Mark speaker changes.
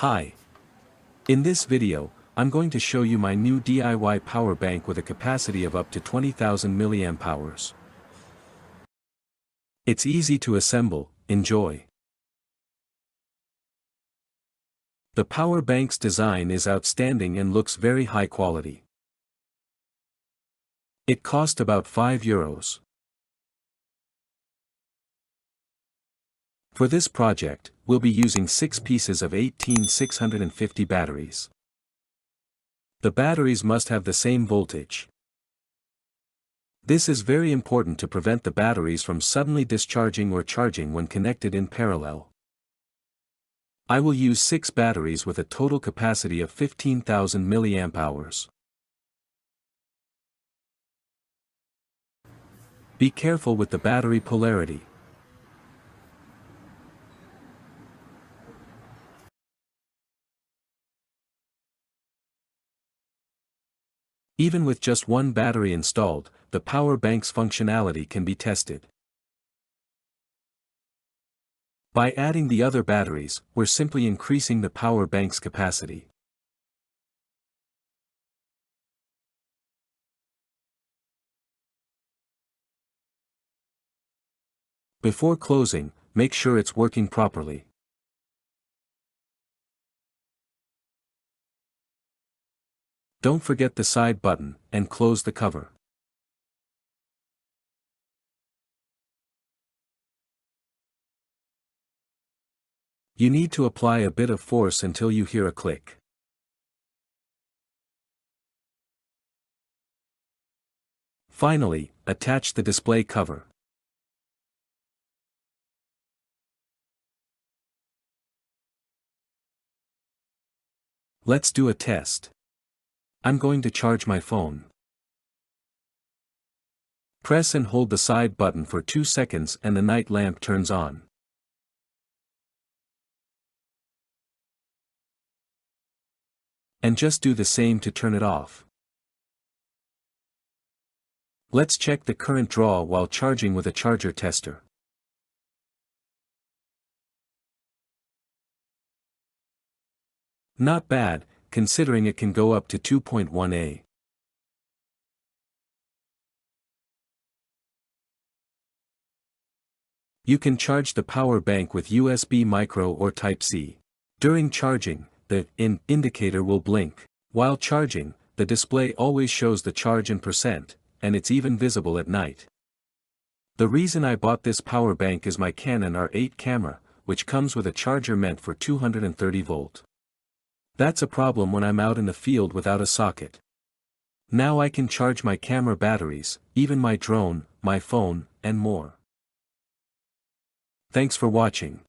Speaker 1: Hi. In this video, I'm going to show you my new DIY power bank with a capacity of up to 20,000 mAh. It's easy to assemble, enjoy. The power bank's design is outstanding and looks very high quality. It cost about €5. For this project, we'll be using 6 pieces of 18650 batteries. The batteries must have the same voltage. This is very important to prevent the batteries from suddenly discharging or charging when connected in parallel. I will use 6 batteries with a total capacity of 15,000 mAh. Be careful with the battery polarity. Even with just one battery installed, the power bank's functionality can be tested. By adding the other batteries, we're simply increasing the power bank's capacity. Before closing, make sure it's working properly. Don't forget the side button, and close the cover. You need to apply a bit of force until you hear a click. Finally, attach the display cover. Let's do a test. I'm going to charge my phone. Press and hold the side button for 2 seconds and the night lamp turns on. And just do the same to turn it off. Let's check the current draw while charging with a charger tester. Not bad, considering it can go up to 2.1 A. You can charge the power bank with USB micro or Type-C. During charging, the indicator will blink. While charging, the display always shows the charge in percent, and it's even visible at night. The reason I bought this power bank is my Canon R8 camera, which comes with a charger meant for 230 volt. That's a problem when I'm out in the field without a socket. Now I can charge my camera batteries, even my drone, my phone, and more. Thanks for watching.